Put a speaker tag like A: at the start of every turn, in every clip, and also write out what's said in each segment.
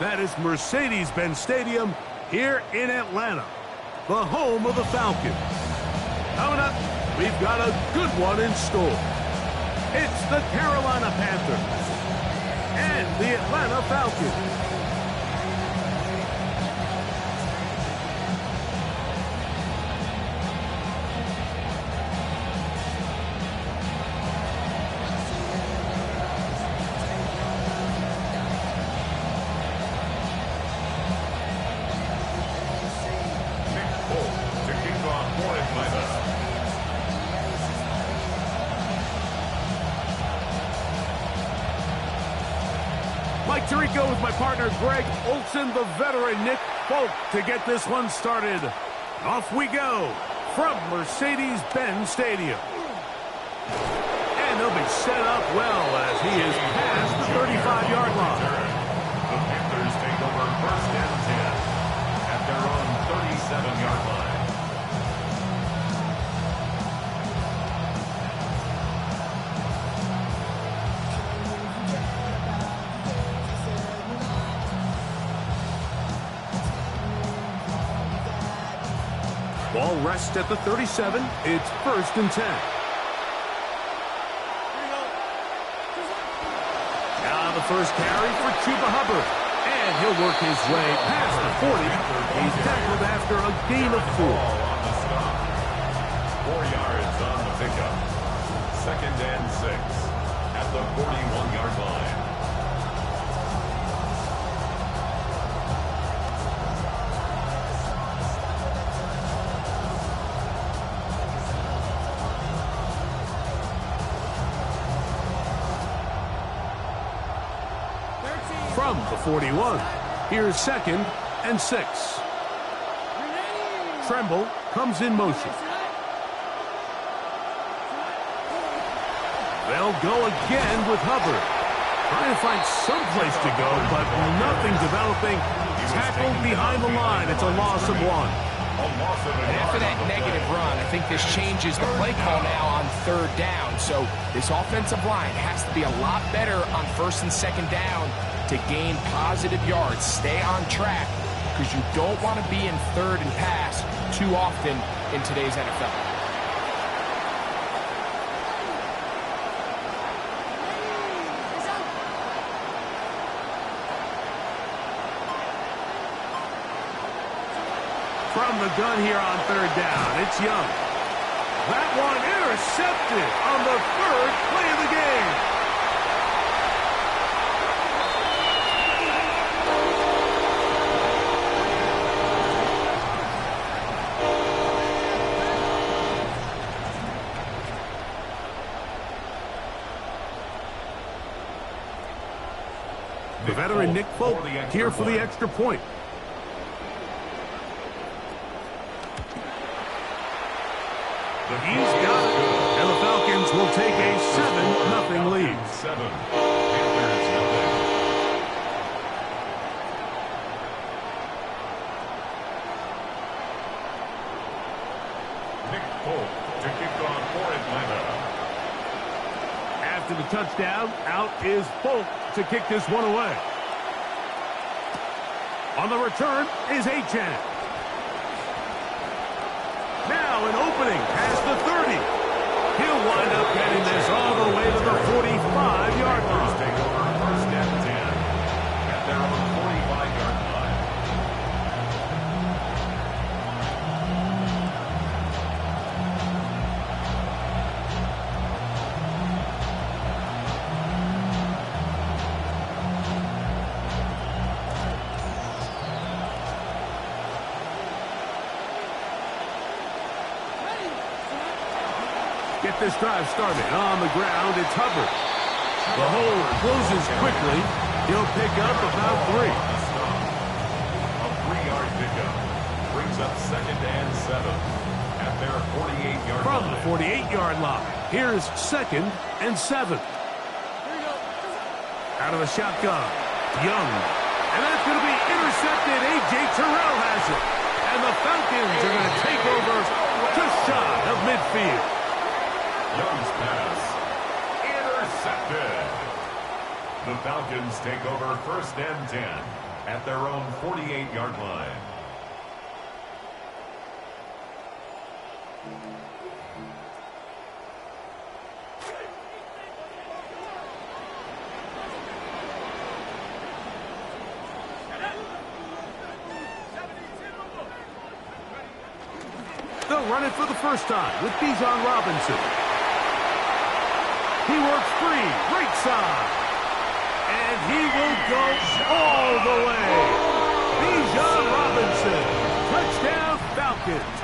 A: That is Mercedes-Benz Stadium here in Atlanta, the home of the Falcons. Coming up, we've got a good one in store. It's the Carolina Panthers and the Atlanta Falcons. Mike Tirico with my partner Greg Olsen, the veteran Nick Folk to get this one started. Off we go from Mercedes-Benz Stadium. And they'll be set up well as he is past the 35-yard line.
B: The Panthers take over first and 10 at their own 37-yard line.
A: Ball rests at the 37. It's first and 10. Now the first carry for Chuba Hubbard. And he'll work his way past the 40. He's tackled after a gain of 4.
B: 4 yards on the pickup. Second and 6 at the 41-yard line.
A: From the 41, here's second and 6. Tremble comes in motion. They'll go again with Hubbard. Trying to find some place to go, but nothing developing. Tackled behind the line. It's a loss of 1.
C: And after that negative run, I think this changes the play call now on third down. So this offensive line has to be a lot better on first and second down to gain positive yards. Stay on track because you don't want to be in third and pass too often in today's NFL.
A: From the gun here on third down, it's Young. That one intercepted on the third play of the game. The veteran Nick Folk here for the extra point. He's got it. And the Falcons will take a 7-0 lead.
B: 7. Panthers nothing. Nick Folk to kick off for Atlanta.
A: After the touchdown, out is Folk to kick this one away. On the return is Achane. Now an opening past the 30. He'll wind up getting this all the way to the 45-yard line.
B: Take over first and 10 at their own 45-yard line.
A: Get this drive started. On the ground, it's Hubbard. The hole closes quickly. He'll pick up about 3.
B: A 3-yard pickup brings up second and 7 at their 48-yard line.
A: From the 48-yard line, here's second and 7. Out of the shotgun, Young. And that's going to be intercepted. A.J. Terrell has it. And the Falcons are going to take over just shy of midfield.
B: Young's pass intercepted. The Falcons take over first and 10 at their own 48-yard line.
A: They'll run it for the first time with Bijan Robinson. He works free, right side. And he will go all the way. Bijan Robinson, touchdown Falcons.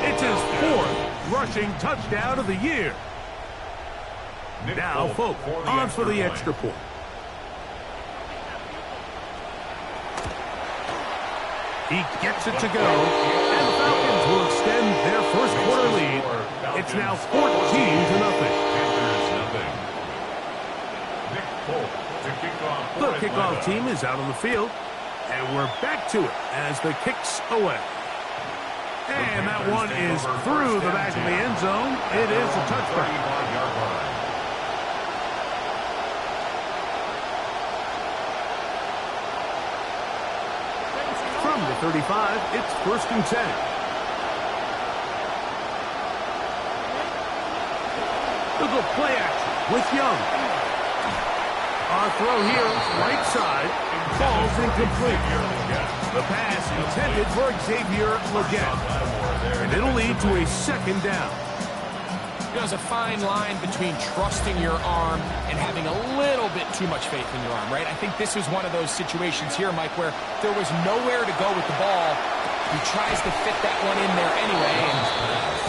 A: It's his 4th rushing touchdown of the year. Now, Folk on for the extra point. He gets it to go, and the Falcons will extend their first quarter lead. It's now 14-0. The kickoff team is out on the field, and we're back to it as the kick's away. And that one is through the back of the end zone. It is a touchback. From the 35, it's 1st and 10. They'll go play action with Young. Our throw here, right side, falls incomplete. The pass intended for Xavier Legette. And it'll lead to a 2nd down.
C: There's a fine line between trusting your arm and having a little bit too much faith in your arm, right? I think this is one of those situations here, Mike, where there was nowhere to go with the ball. He tries to fit that one in there anyway, and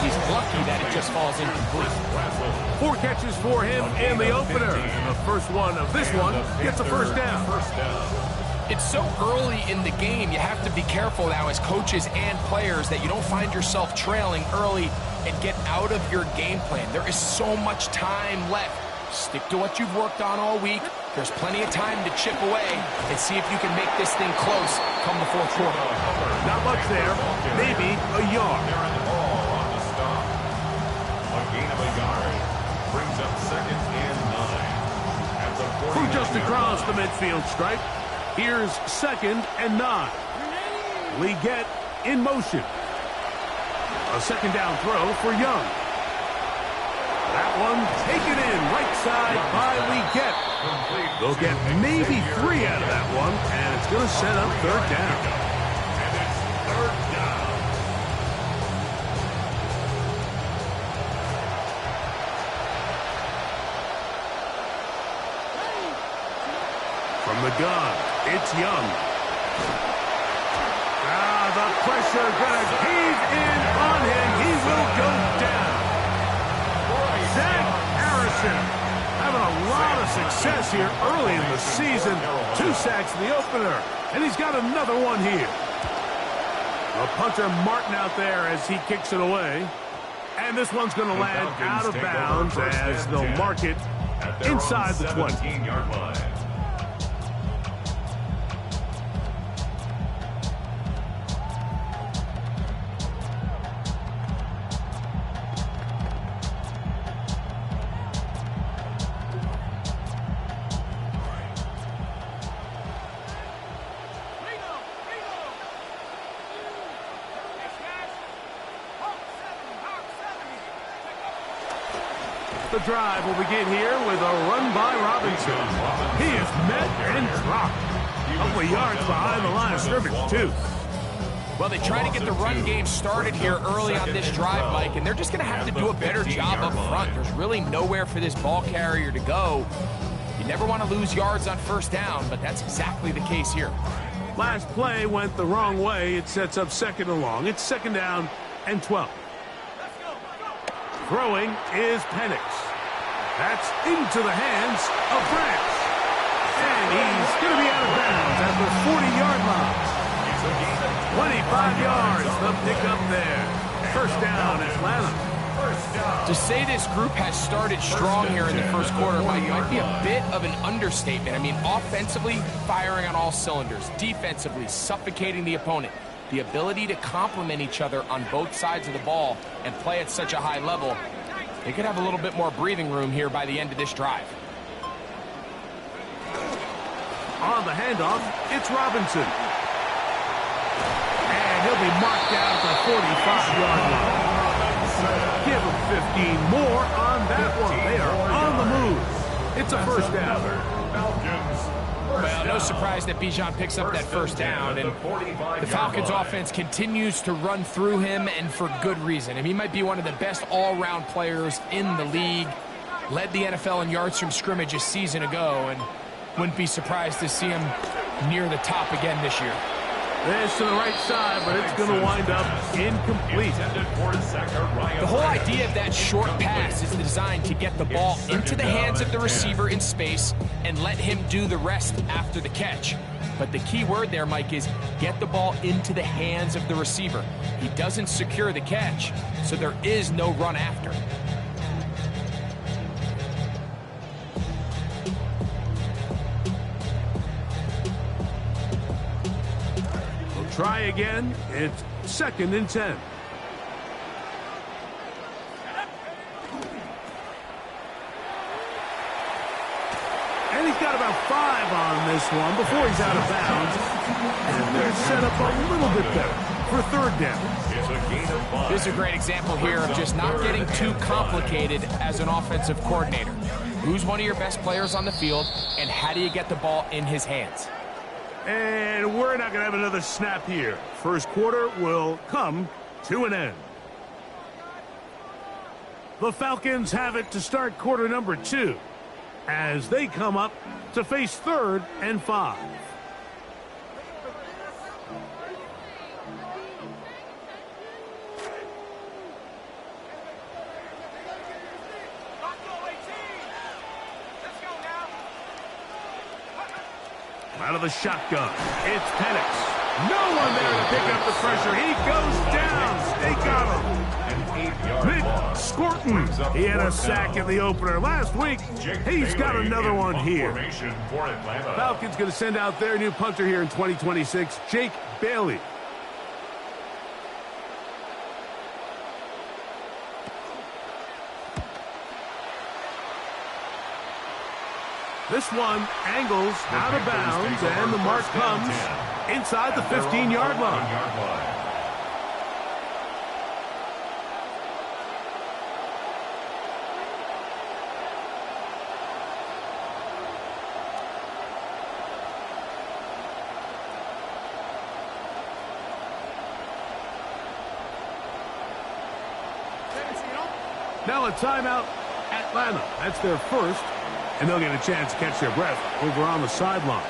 C: he's lucky that it just falls incomplete.
A: 4 catches for him in the opener. And the first one of this one gets a 1st down.
C: It's so early in the game, you have to be careful now as coaches and players that you don't find yourself trailing early and get out of your game plan. There is so much time left. Stick to what you've worked on all week. There's plenty of time to chip away and see if you can make this thing close come the 4th quarter.
A: Not much there, maybe a yard.
B: A gain of a yard brings up 2nd and 9.
A: From just across the midfield stripe, here's 2nd and 9. Legette in motion. A 2nd down throw for Young. That one taken in right side by Legette. They'll get maybe 3 out of that one, and it's going to set up 3rd down.
B: And it's 3rd down.
A: From the gun, it's Young. The pressure going to cave in on him. He will go down. Zach Harrison having a lot of success here early in the season. 2 sacks in the opener, and he's got another one here. The punter Martin out there as he kicks it away. And this one's going to land out of bounds as they'll mark it inside the 20.
B: 17-yard line.
A: The drive will begin here with a run by Robinson. He is met and dropped. A couple of yards behind the line of scrimmage, too.
C: Well, they try to get the run game started here early on this drive, Mike, and they're just going to have to do a better job up front. There's really nowhere for this ball carrier to go. You never want to lose yards on 1st down, but that's exactly the case here.
A: Last play went the wrong way. It sets up 2nd and long. It's 2nd down and 12. Throwing is Penix. That's into the hands of Branch. And he's going to be out of bounds at the 40-yard line. 25 yards, the pickup there. 1st down, Atlanta.
C: To say this group has started strong here in the 1st quarter might be a bit of an understatement. I mean, offensively, firing on all cylinders. Defensively, suffocating the opponent. The ability to complement each other on both sides of the ball and play at such a high level, they could have a little bit more breathing room here by the end of this drive.
A: On the handoff, it's Robinson. And he'll be marked out at the 45-yard line. Give him 15 more on that one. They are on the move. It's a first down.
C: Well, no surprise that Bijan picks up that first down, and the Falcons offense continues to run through him, and for good reason. I mean, he might be one of the best all-round players in the league. Led the NFL in yards from scrimmage a season ago, and wouldn't be surprised to see him near the top again this year.
A: This to the right side, but it's going to wind up incomplete.
C: The whole idea of that short pass is designed to get the ball into the hands of the receiver in space and let him do the rest after the catch. But the key word there, Mike, is get the ball into the hands of the receiver. He doesn't secure the catch, so there is no run after.
A: Try again. It's 2nd and 10. And he's got about 5 on this one before he's out of bounds. And they're set up a little bit better for 3rd down.
C: This is a great example here of just not getting too complicated as an offensive coordinator. Who's one of your best players on the field, and how do you get the ball in his hands?
A: And we're not going to have another snap here. First quarter will come to an end. The Falcons have it to start quarter number 2 as they come up to face 3rd and 5. Out of the shotgun, it's Penix. No one there to pick up the pressure. He goes down. They got him. Nick Scorton. He had a sack in the opener last week. He's got another one here. Falcons going to send out their new punter here in 2026, Jake Bailey. This one angles out of bounds, and the mark comes inside the 15-yard line. Now a timeout, Atlanta. That's their first. And they'll get a chance to catch their breath over on the sideline.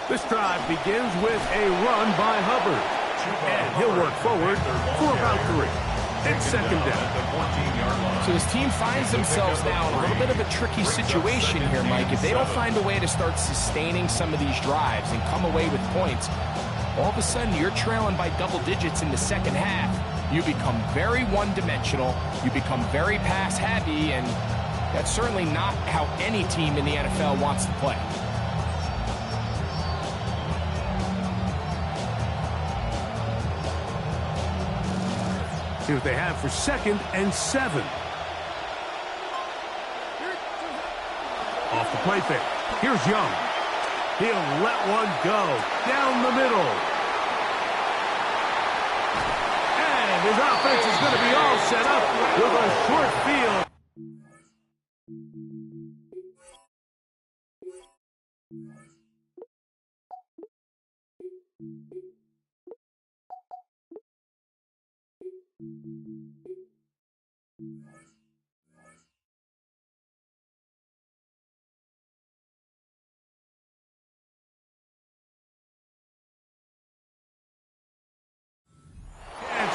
A: This drive begins with a run by Hubbard. And he'll work forward for about 3. It's 2nd down.
C: So his team finds themselves now in a little bit of a tricky situation here, Mike. If they don't find a way to start sustaining some of these drives and come away with points, all of a sudden you're trailing by double digits in the second half. You become very one-dimensional. You become very pass-heavy, and that's certainly not how any team in the NFL wants to play.
A: See what they have for 2nd and 7. Off the play fake. Here's Young. He'll let one go down the middle. And his offense is going to be all set up with a short field.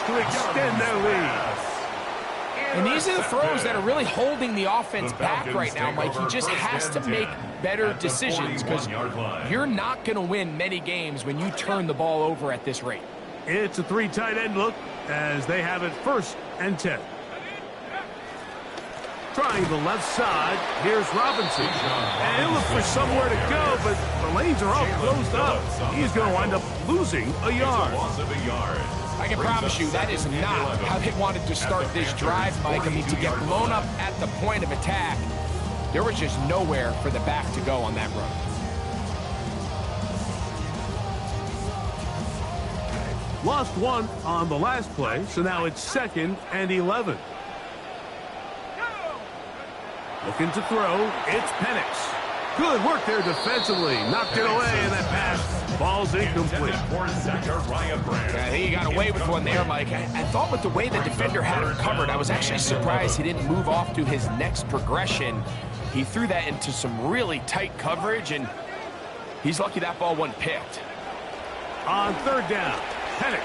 A: To extend their lead.
C: And these are the throws that are really holding the offense back right now, Mike. He just has to make better decisions because you're not going to win many games when you turn the ball over at this rate.
A: It's a 3 tight end look as they have it 1st and 10. Trying the left side. Here's Robinson. And he'll look for somewhere to go, but the lanes are all closed up. He's going to wind up losing a yard.
C: I can promise you that is not how they wanted to start this drive, Mike. I mean, to get blown up at the point of attack, there was just nowhere for the back to go on that run.
A: Lost 1 on the last play, so now it's 2nd and 11. Looking to throw, it's Penix. Good work there defensively. Knocked it away, and that pass falls incomplete.
C: I think he got away with one there, Mike. I thought with the way the defender had him covered, I was actually surprised he didn't move off to his next progression. He threw that into some really tight coverage, and he's lucky that ball wasn't picked.
A: On 3rd down, Penix.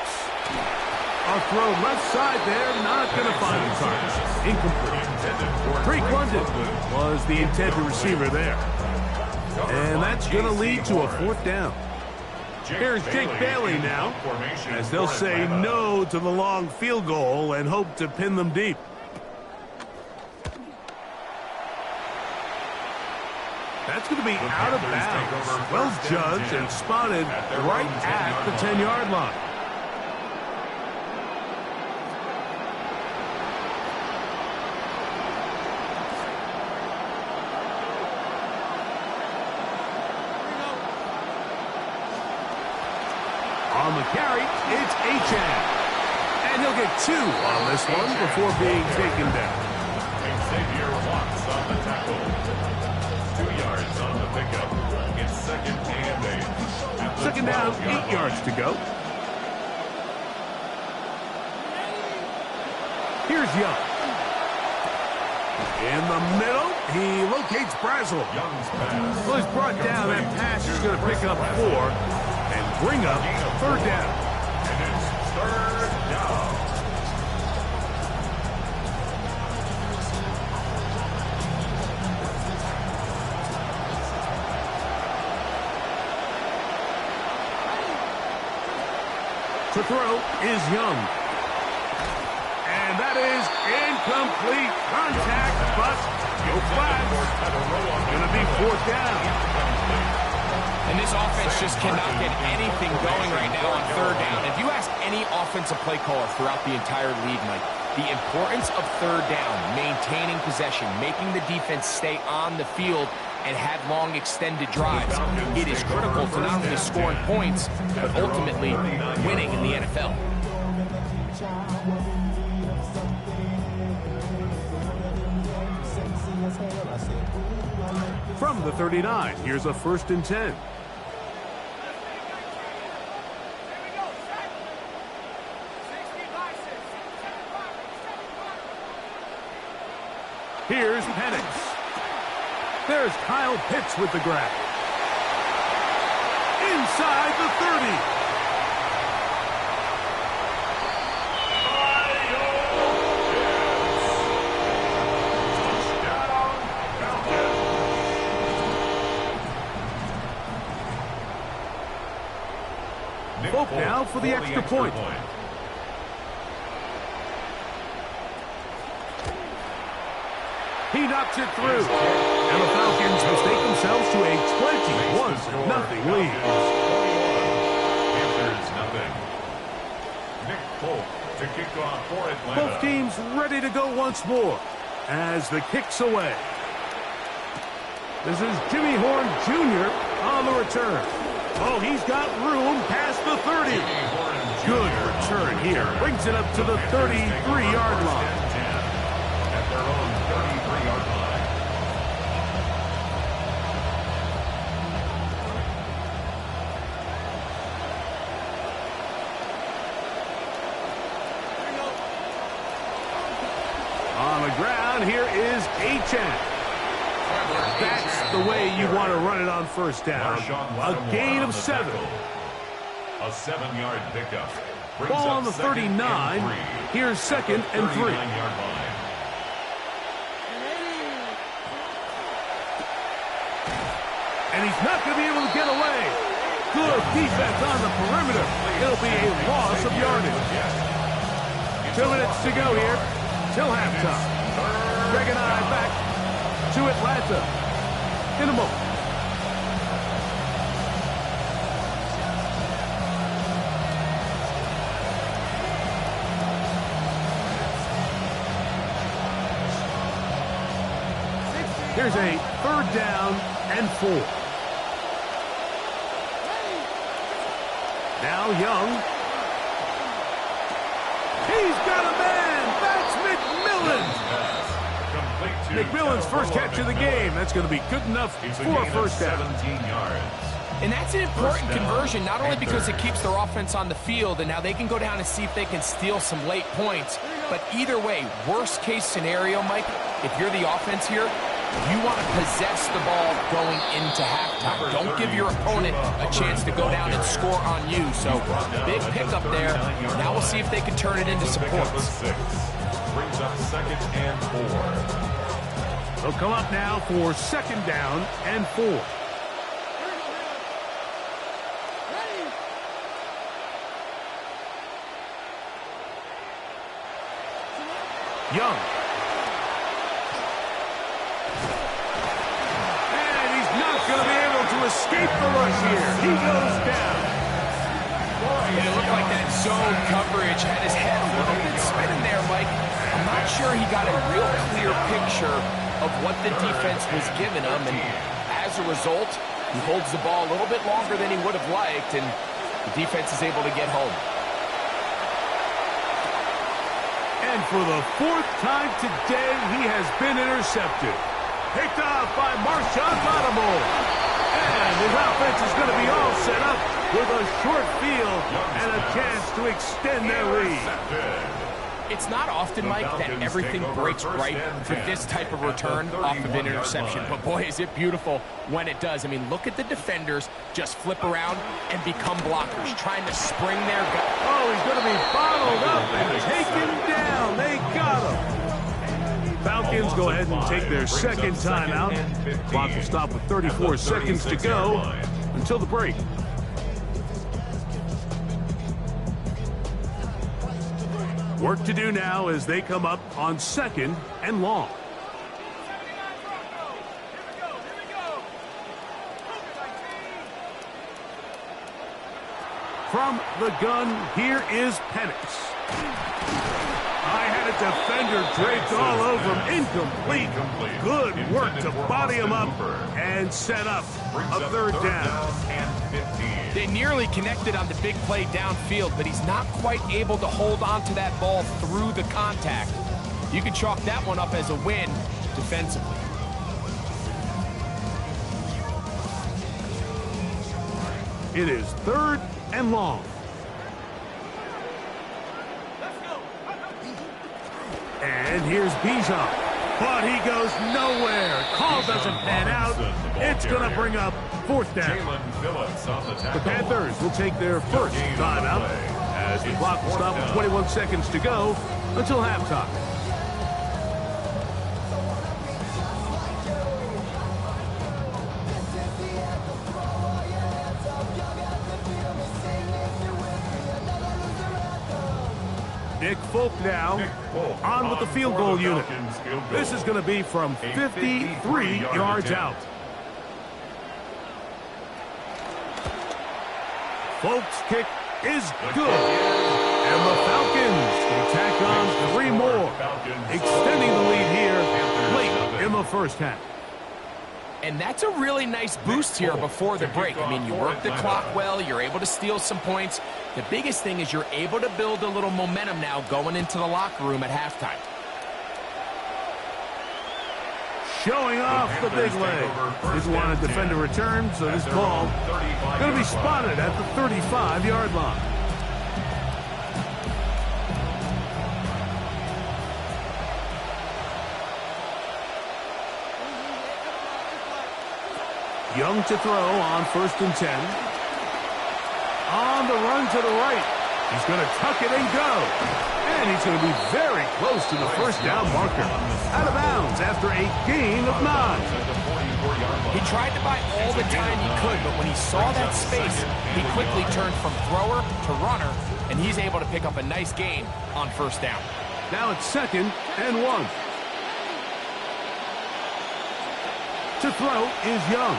A: A throw left side there, not going to find the target. Incomplete. Drake London was the intended receiver there. And that's going to lead to a 4th down. Here's Jake Bailey now, as they'll say no to the long field goal and hope to pin them deep. That's going to be out of bounds. Well judged and spotted right at the 10-yard line. On the carry, it's Achane. And he'll get 2 on this one before being taken down.
B: Xavier Watts on the tackle. 2 yards on the pickup. It's 2nd and 8.
A: 2nd down, 8 yards to go. Here's Young. In the middle, he locates Brazel. Well, he's brought down. That pass is going to pick up 4 and bring up 3rd down.
B: And it's 3rd down.
A: To throw is Young. And that is incomplete. Contact, but no flags. Going to be 4th down.
C: And this offense just cannot get anything going right now on 3rd down. If you ask any offensive play caller throughout the entire league, Mike, the importance of 3rd down, maintaining possession, making the defense stay on the field, and have long extended drives, it is critical to not only scoring points, but ultimately winning in the NFL.
A: From the 39, here's a 1st and 10. Here's Penix. There's Kyle Pitts with the grab. Inside the 30. Folk now for the extra point. He knocks it through. And the Falcons mistake themselves to a 21-0 lead.
B: Nick Folk to kick off for Atlanta.
A: Both teams ready to go once more as the kick's away. This is Jimmy Horn Jr. on the return. Oh, he's got room past the 30. Good return here. Brings it up to the 33-yard line.
B: At their own 33-yard line.
A: On the ground, here is Achane. That's the way you want to run it on 1st down. A gain of 7.
B: A 7-yard pickup.
A: Ball on the 39. Here's 2nd and 3. And he's not going to be able to get away. Good defense on the perimeter. It'll be a loss of yardage. 2 minutes to go here till halftime. Greg and I back to Atlanta in a moment. Here's a 3rd down and 4. Now Young. He's got a man. That's McMillan. McMillan's first catch of the game. That's going to be good enough for a first down.
B: 17 yards.
C: And that's an important conversion, not only because it keeps their offense on the field, and now they can go down and see if they can steal some late points. But either way, worst case scenario, Mike, if you're the offense here, you want to possess the ball going into halftime. Don't give your opponent a chance to go down and score on you. So, big pickup there. Now we'll see if they can turn it into some points.
B: Brings up 2nd and 4.
A: They'll come up now for 2nd down and 4. Young. Escape the rush here. He goes down.
C: And it looked like that zone coverage had his head a little bit spinning there, Mike. I'm not sure he got a real clear picture of what the defense was giving him, and as a result, he holds the ball a little bit longer than he would have liked, and the defense is able to get home.
A: And for the 4th time today, he has been intercepted. Picked off by Marshawn Lattimore. And his offense is going to be all set up with a short field and a chance to extend their lead.
C: It's not often, Mike, that everything breaks right for this type of return off of an interception. But boy, is it beautiful when it does. I mean, look at the defenders just flip around and become blockers, trying to spring their gut.
A: Oh, he's going to be bottled up and taken down. They got him. Falcons go ahead and take their 2nd timeout. Clock will stop with 34 seconds to go until the break. Work to do now as they come up on 2nd and long. From the gun, here is Penix. I had a defender draped all over him. Incomplete. Good work to body him up and set up a 3rd down.
C: They nearly connected on the big play downfield, but he's not quite able to hold on to that ball through the contact. You can chalk that one up as a win defensively.
A: It is 3rd and long. And here's Bijan. But he goes nowhere. Call doesn't pan out. It's going to bring up 4th down. The Panthers will take their 1st timeout as the clock will stop with 21 seconds to go until halftime. Nick Folk now on with the field goal unit. This is going to be from 53 yards out. Folk's kick is good. And the Falcons will tack on 3 more, extending the lead here late in the 1st half.
C: And that's a really nice boost here before the break. I mean, you work the clock well, you're able to steal some points. The biggest thing is you're able to build a little momentum now going into the locker room at halftime.
A: Showing off the big leg. Didn't want to defend a return, so this ball going to be spotted at the 35-yard line. Young to throw on 1st and 10. On the run to the right. He's going to tuck it and go. And he's going to be very close to the first down marker. Out of bounds after a gain of 9.
C: He tried to buy all the time he could, but when he saw that space, he quickly turned from thrower to runner, and he's able to pick up a nice gain on first down.
A: Now it's 2nd and 1. To throw is Young.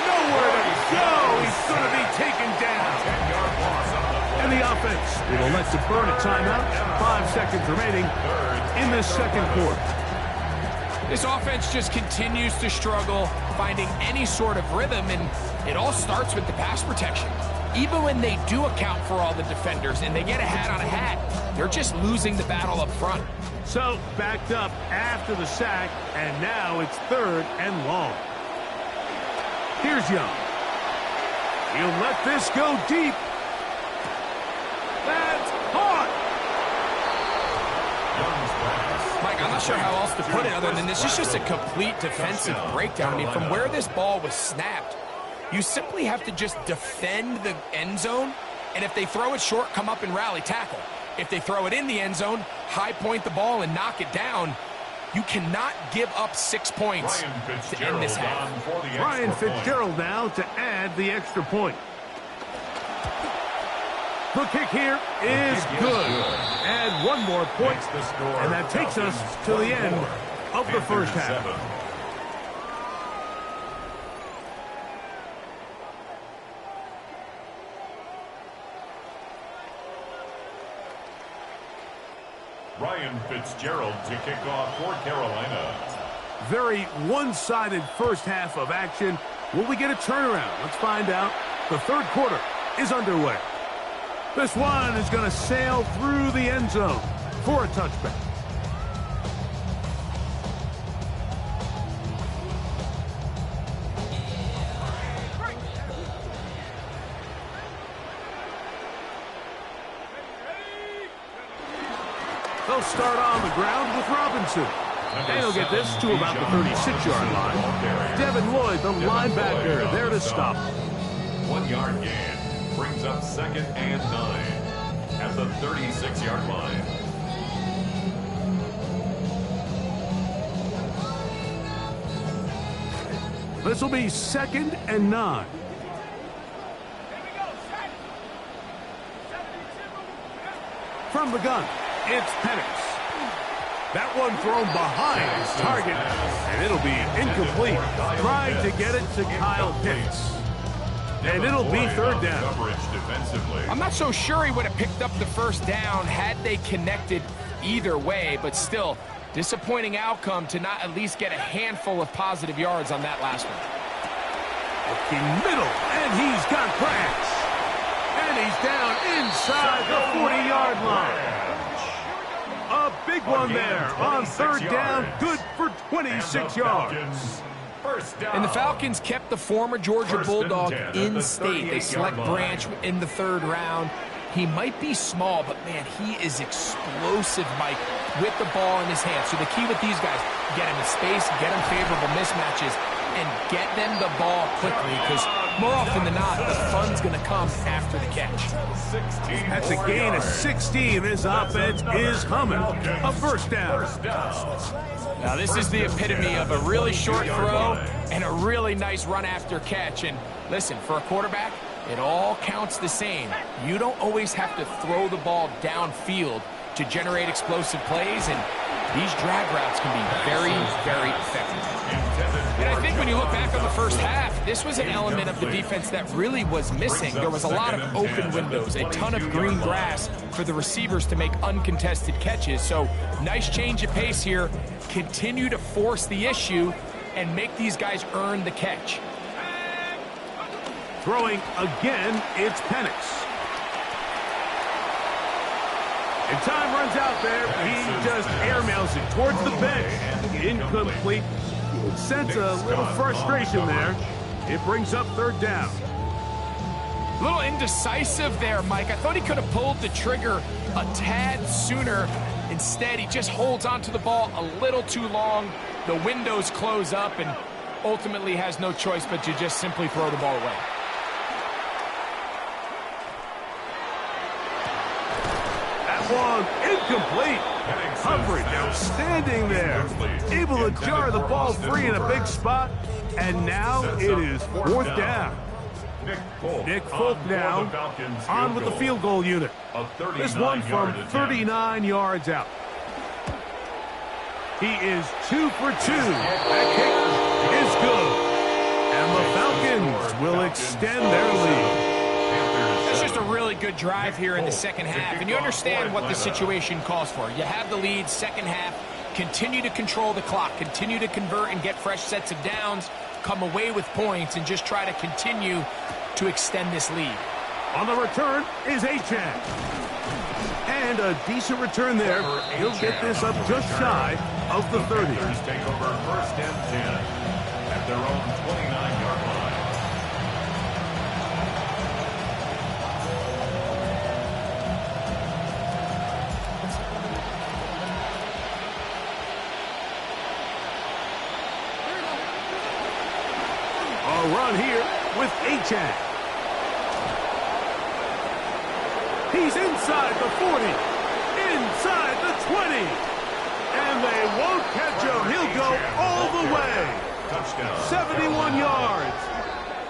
A: Nowhere to go. He's going to be taken down. And the offense will elect to burn a timeout. 5 seconds remaining in this second quarter.
C: This offense just continues to struggle finding any sort of rhythm, and it all starts with the pass protection. Even when they do account for all the defenders and they get a hat on a hat, they're just losing the battle up front.
A: So, backed up after the sack, and now it's 3rd and long. Here's Young. He'll let this go deep. That's caught.
C: Mike, I'm not sure how else to put it other than this is just a complete defensive breakdown. I mean, from where this ball was snapped, you simply have to just defend the end zone, and if they throw it short, come up and rally tackle. If they throw it in the end zone, high point the ball and knock it down. You cannot give up 6 points to end this half.
A: Ryan Fitzgerald now to add the extra point. The kick here is good. Add 1 more point, and that takes us to the end of the first half.
B: Ryan Fitzgerald to kick off for Carolina.
A: Very one-sided first half of action. Will we get a turnaround? Let's find out. The third quarter is underway. This one is going to sail through the end zone for a touchback. They'll start on the ground with Robinson. And he'll get this to about the 36-yard line. Devin Lloyd, the linebacker, there to stop.
B: 1 yard gain brings up 2nd and 9 at the 36-yard line.
A: This will be 2nd and 9. From the gun, it's Penix. That one thrown behind his target, and it'll be incomplete. Trying to get it to Kyle Pitts. And it'll be 3rd down.
C: I'm not so sure he would have picked up the first down had they connected either way, but still, disappointing outcome to not at least get a handful of positive yards on that last one.
A: Looking middle, and he's got cracks. And he's down inside the 40-yard line. A big one there on 3rd down, good for 26 yards.
C: And the Falcons kept the former Georgia Bulldog in state. They select Branch in the 3rd round. He might be small, but man, he is explosive, Mike, with the ball in his hands. So the key with these guys, get him in space, get him favorable mismatches, and get them the ball quickly, because more often than not, the fun's going to come after the catch.
A: That's a gain of 16. This offense is humming. A first down.
C: Now, this is the epitome of a really short throw and a really nice run after catch. And listen, for a quarterback, it all counts the same. You don't always have to throw the ball downfield to generate explosive plays, and these drag routes can be very, very effective. And I think when you look back on the first half, this was an element of the defense that really was missing. There was a lot of open windows, a ton of green grass for the receivers to make uncontested catches. So nice change of pace here. Continue to force the issue and make these guys earn the catch.
A: Throwing again, it's Penix. And time runs out there. He just airmails it towards the bench. Incomplete. Sense a little frustration there. It brings up 3rd down.
C: A little indecisive there, Mike. I thought he could have pulled the trigger a tad sooner. Instead, he just holds onto the ball a little too long. The windows close up and ultimately has no choice but to just simply throw the ball away.
A: one, incomplete. Coverage outstanding there. Able to jar the ball free in a big spot. And now it is fourth down. Nick Folk now on with the field goal unit. This one from 39 yards out. He is 2 for 2. That kick is good. And the Falcons will extend their lead.
C: It's just a really good drive here in the second half, and you understand what the situation calls for. You have the lead, second half, continue to control the clock, continue to convert and get fresh sets of downs, come away with points, and just try to continue to extend this lead.
A: On the return is Achane. And a decent return there. He'll get this up just shy of the 30.
B: Take over first and 10 at their own 29-yard line.
A: A run here with Achane. He's inside the 40, inside the 20, and they won't catch him. He'll go all the way.
B: Touchdown.
A: 71 yards.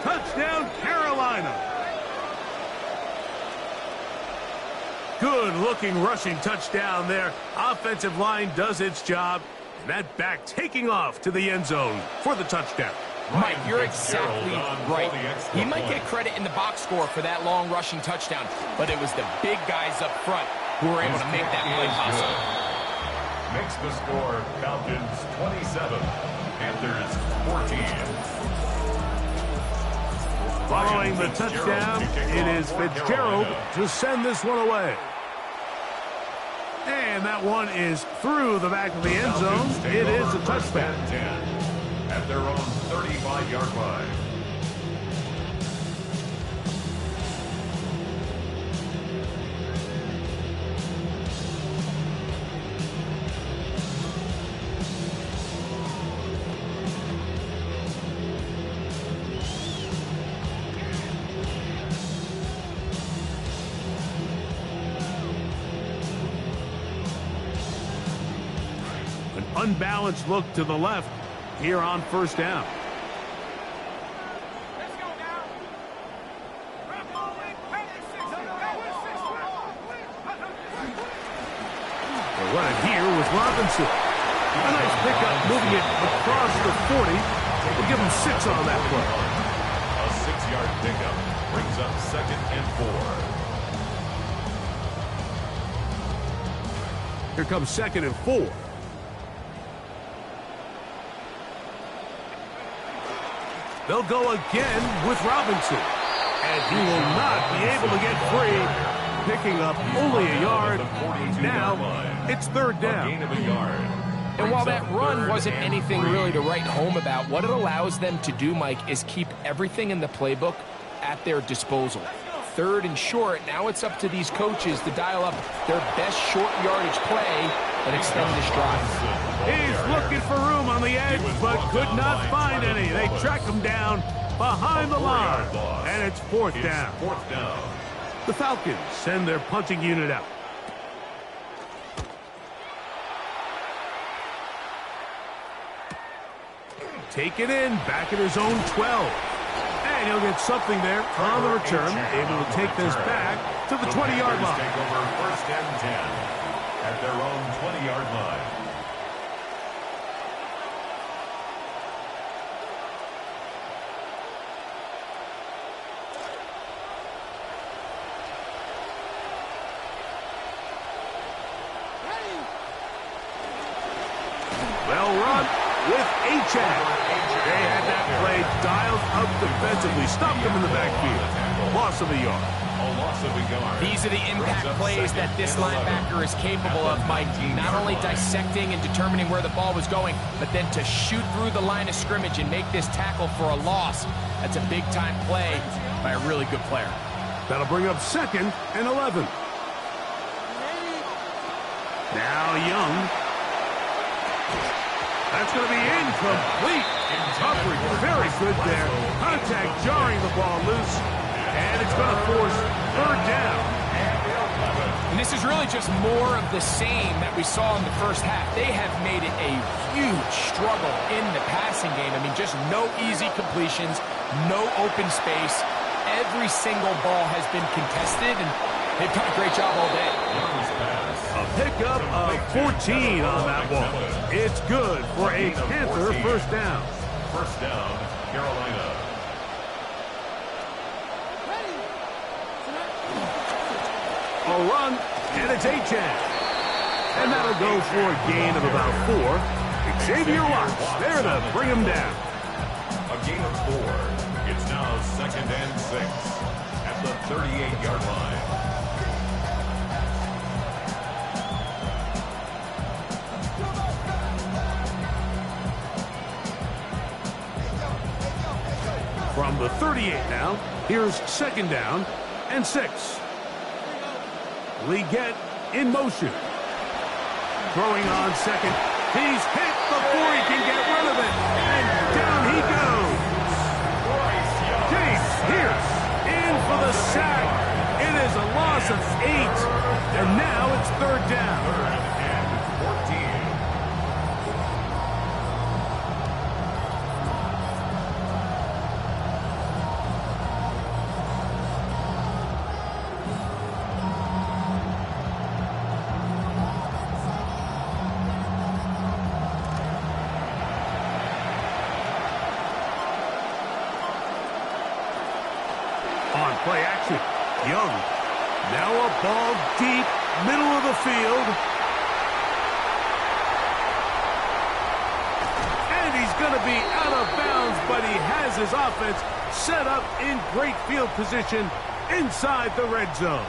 A: Touchdown, Carolina. Good-looking rushing touchdown there. Offensive line does its job. And that back taking off to the end zone for the touchdown.
C: Mike, you're exactly right. He might get credit in the box score for that long rushing touchdown, but it was the big guys up front who were able to make that play possible.
B: Makes the score Falcons 27, Panthers 14.
A: Following the touchdown, it is Fitzgerald to send this one away. And that one is through the back of the end zone. It is a touchdown.
B: At their own 35-yard line.
A: An unbalanced look to the left here on first down. They'll run it here with Robinson. A nice pickup, moving it across the 40. We'll give him 6 on that play.
B: A 6-yard pickup brings up 2nd and 4.
A: Here comes 2nd and 4. They'll go again with Robinson. And he will not be able to get free. Picking up only a yard. Now it's 3rd down.
B: A gain of a yard.
C: And while that run wasn't anything really to write home about, what it allows them to do, Mike, is keep everything in the playbook at their disposal. 3rd and short, now it's up to these coaches to dial up their best short yardage play and extend this drive.
A: He's looking for room on the edge, but could not find any. They track him down behind the line, and it's 4th down.
B: 4th down.
A: The Falcons send their punting unit out. Take it in, back at his own 12. And he'll get something there on the return, able to take this back to the 20-yard line.
B: Take over first and 10 at their own 20-yard line.
A: Well run with Achane. They had that play dialed up defensively, stopped him in the backfield. Loss of a yard.
C: These are the impact plays that this linebacker is capable of, Mike. Not only dissecting and determining where the ball was going, but then to shoot through the line of scrimmage and make this tackle for a loss. That's a big-time play by a really good player.
A: That'll bring up 2nd and 11. Now Young. That's going to be incomplete. Coverage very good there. Contact jarring the ball loose. And it's going to force 3rd down.
C: this is really just more of the same that we saw in the first half. They have made it a huge struggle in the passing game. I mean, just no easy completions, no open space. Every single ball has been contested, and they've done a great job all day.
A: A pickup of 14 on that ball. It's good for a Panther first down.
B: First down, Carolina.
A: A run, and it's Achane. And that'll go for a gain of about 4. Xavier Watts there to bring him down.
B: A gain of 4. It's now 2nd and 6 at the 38-yard line.
A: From the 38 now, here's 2nd down and 6. Legette in motion. Throwing on 2nd. He's hit before he can get rid of it. And down he goes. James Pierce in for the sack. It is a loss of 8. And now it's 3rd down.
B: 3rd and 14.
A: On play action, Young. Now a ball deep, middle of the field. And he's going to be out of bounds, but he has his offense set up in great field position inside the red zone.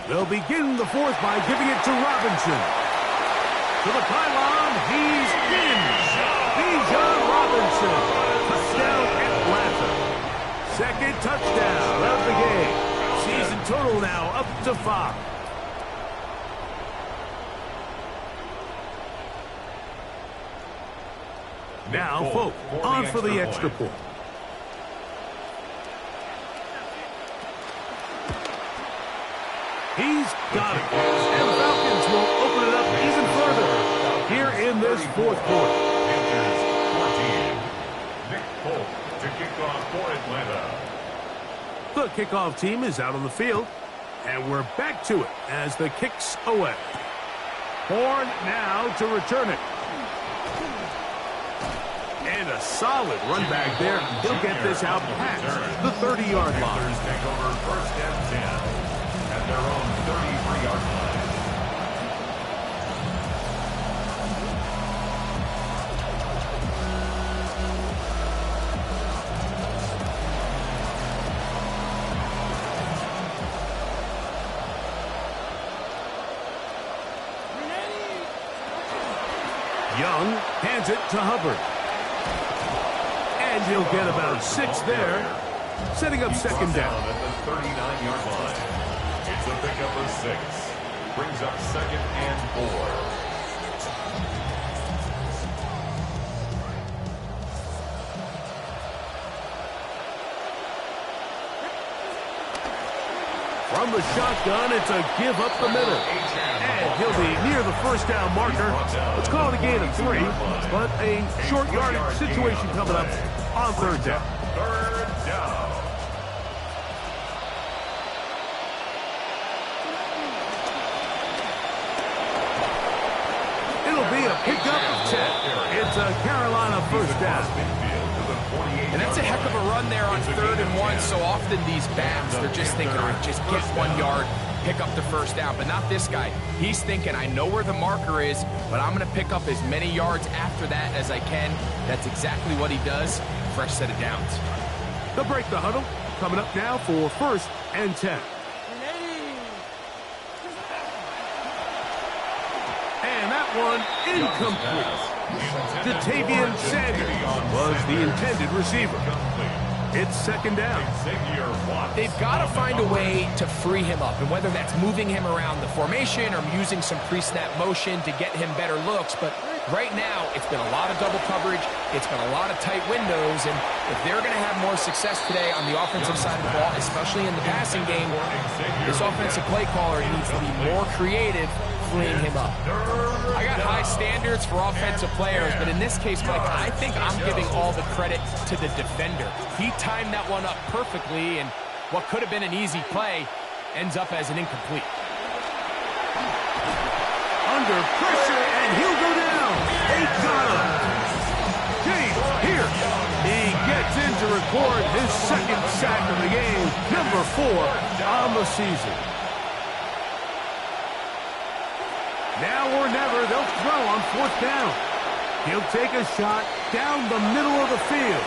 A: They'll begin the 4th by giving it to Robinson. To the pylon, he's in. Bijan Robinson. Touchdown, Atlanta. 2nd touchdown of the game. Season total now up to 5. Now, Folk on for the extra point. He's got it. And the Falcons will open it up even further here in this 4th quarter.
B: Panthers 14. Nick Folk to kick off for Atlanta.
A: The kickoff team is out on the field, and we're back to it as the kick's away. Horn now to return it. And a solid run back there. He'll get this out past the 30-yard line.
B: Panthers take over 1st and 10. At their own 33-yard line.
A: Young hands it to Hubbard. And he'll get about 6 there, setting up 2nd down.
B: At the 39-yard line. It's a pickup of 6. Brings up 2nd and 4.
A: From the shotgun, it's a give up the middle. And he'll be near the 1st down marker. Let's call it a gain of 3, but a short yardage situation coming up on 3rd down.
B: 3rd down.
A: It'll be a pickup of 10. It's a Carolina 1st down.
C: And that's a heck of a run there on 3rd and 1. So often these backs, they're just thinking, all right, just get 1 yard, pick up the 1st down. But not this guy. He's thinking, I know where the marker is, but I'm going to pick up as many yards after that as I can. That's exactly what he does. Fresh set of downs.
A: They'll break the huddle. Coming up now for 1st and 10. And that one incomplete. Ja'Tavion Sanders was the intended receiver. It's second down.
C: They've got to find a way to free him up, and whether that's moving him around the formation or using some pre-snap motion to get him better looks. But right now, it's been a lot of double coverage. It's been a lot of tight windows, and if they're going to have more success today on the offensive side of the ball, especially in the passing game, this offensive play caller needs to be more creative freeing him up. I got high standards for offensive players, but in this case, Mike, I think I'm giving all the credit to the defender. He timed that one up perfectly, and what could have been an easy play ends up as an incomplete.
A: Under pressure, and he'll go down. They got him. James here. He gets in to record his second sack of the game, number 4 on the season. Now or never, they'll throw on 4th down. He'll take a shot down the middle of the field.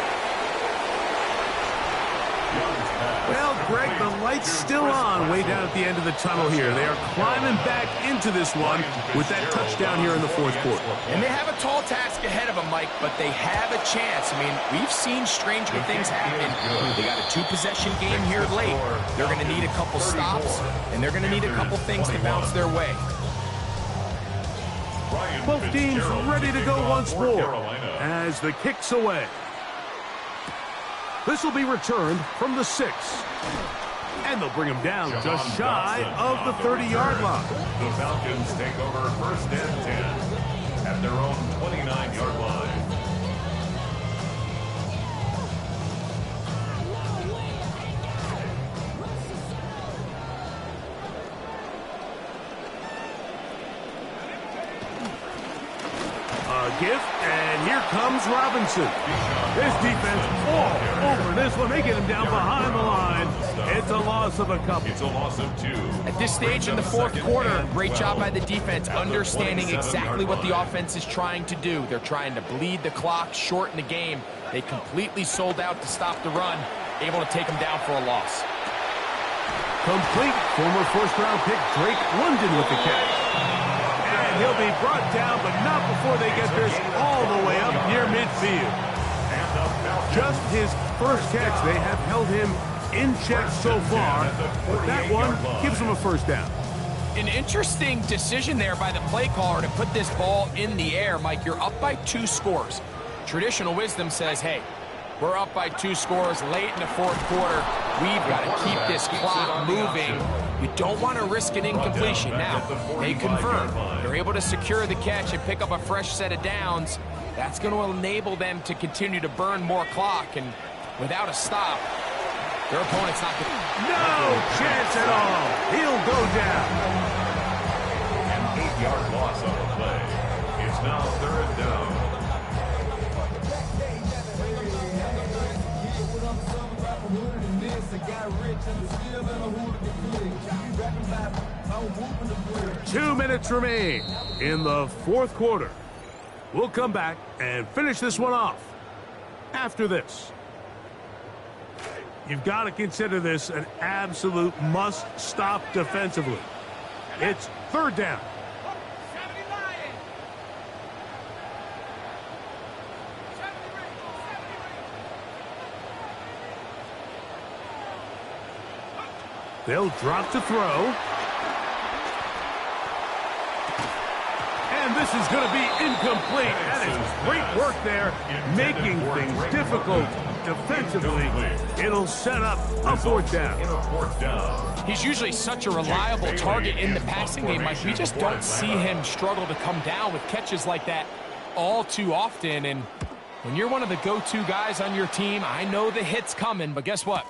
A: Well, Greg, the light's still on way down at the end of the tunnel here. They are climbing back into this one with that touchdown here in the 4th quarter.
C: And they have a tall task ahead of them, Mike, but they have a chance. I mean, we've seen stranger things happen. They got a 2-possession game here late. They're going to need a couple stops, and they're going to need a couple things to bounce their way.
A: Both teams ready to go once more as the kick's away. This will be returned from the 6. And they'll bring him down just shy of the 30-yard line.
B: The Falcons take over 1st and 10 at their own 29-yard line.
A: Gift, and here comes Robinson. This defense all over this one. They get him down behind the line. It's a loss of a couple.
B: It's a loss of 2.
C: At this stage in the 4th quarter, great job by the defense understanding exactly what the offense is trying to do. They're trying to bleed the clock, shorten the game. They completely sold out to stop the run, able to take them down for a loss.
A: Complete. Former 1st-round pick Drake London with the catch. And he'll be brought down, but not before they get this all the way up near midfield. Just his first catch. They have held him in check so far, but that one gives him a 1st down.
C: An interesting decision there by the play caller to put this ball in the air. Mike, you're up by 2 scores. Traditional wisdom says, hey, we're up by 2 scores late in the 4th quarter. We've got to keep this clock moving. You don't want to risk an incompletion. Now, they convert. They're able to secure the catch and pick up a fresh set of downs. That's going to enable them to continue to burn more clock. And without a stop, their opponent's not going to...
A: No chance at all. He'll go down.
B: An 8-yard loss on the play. It's now 3rd down.
A: Two minutes remain in the 4th quarter. We'll come back and finish this one off after this. You've got to consider this an absolute must-stop defensively. It's 3rd down. They'll drop to throw. And this is going to be incomplete. That is great work there, making things difficult defensively. It'll set up a 4th down.
C: He's usually such a reliable target in the passing game, Mike. We just don't see him struggle to come down with catches like that all too often. And when you're one of the go-to guys on your team, I know the hit's coming, but guess what?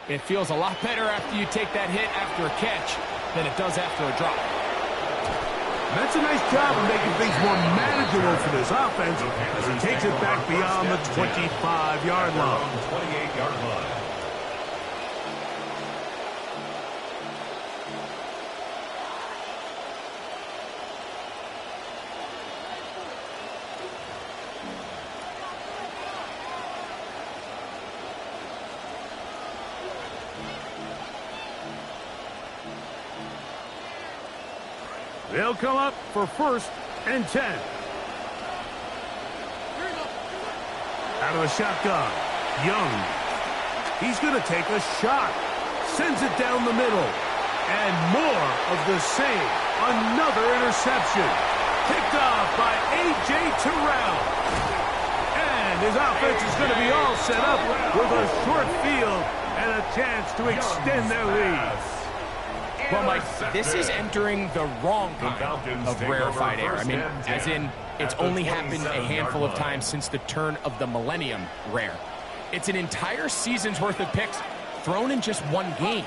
C: It feels a lot better after you take that hit after a catch than it does after a drop.
A: That's a nice job of making things more manageable for this offense as he takes it back beyond the 25-yard line.
B: 28-yard line.
A: They'll come up for 1st and 10. Out of the shotgun, Young. He's going to take a shot. Sends it down the middle. And more of the same. Another interception. Picked off by A.J. Terrell. And his offense is going to be all set up with a short field and a chance to extend their lead.
C: Well, Mike, this is entering the wrong kind of rarefied air. I mean, as in, it's only happened a handful of times since the turn of the millennium rare. It's an entire season's worth of picks thrown in just one game.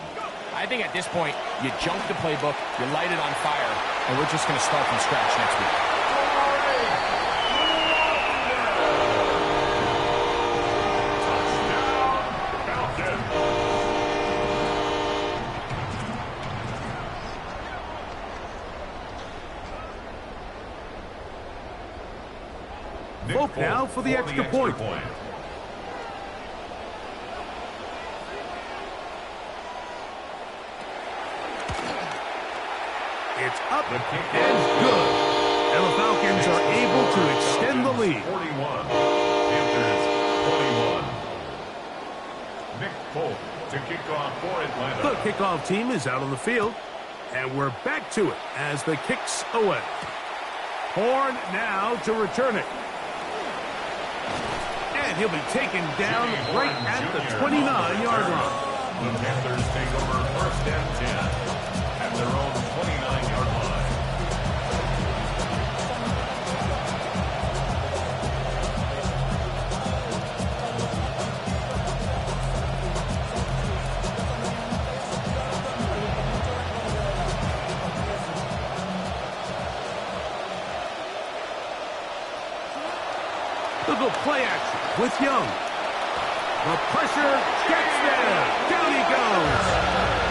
C: I think at this point, you junk the playbook, you light it on fire, and we're just going to start from scratch next week.
A: Vote now for the extra point. It's up and good. And the Falcons are able to extend the lead.
B: 41. Panthers 41. Nick Folk to kick off for Atlanta.
A: The kickoff team is out on the field. And we're back to it as the kick's away. Horn now to return it. And he'll be taken down right at the 29-yard line.
B: The Panthers take over first and 10 at their own 29-yard line.
A: They'll go play action with Young. The pressure gets there. Down he goes.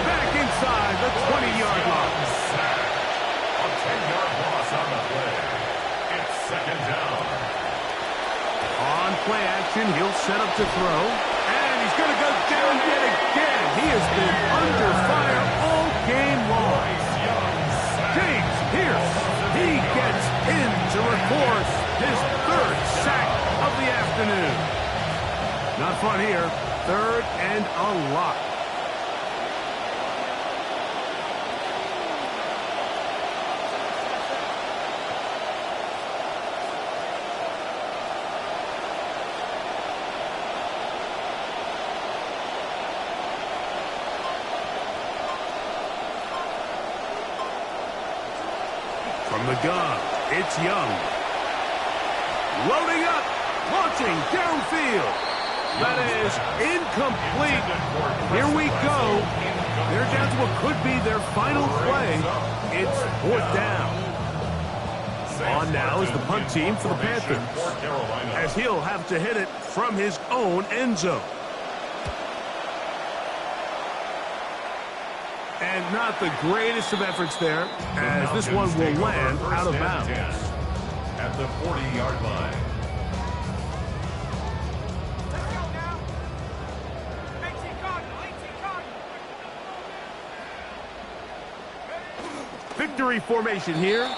A: Back inside the 20-yard line.
B: A 10-yard loss on the play. It's second down.
A: On play action, he'll set up to throw. And he's going to go down yet again. He has been under fire all game long. James Pierce, he gets in to record his third sack of the afternoon. Not fun here. Third and a lot. From the gun, it's Young. Loading up, launching downfield. That is incomplete. Here we go. They're down to what could be their final play. It's fourth down. On now is the punt team for the Panthers, as he'll have to hit it from his own end zone. And not the greatest of efforts there, as this one will land out of bounds.
B: At the 40-yard line.
A: Victory formation here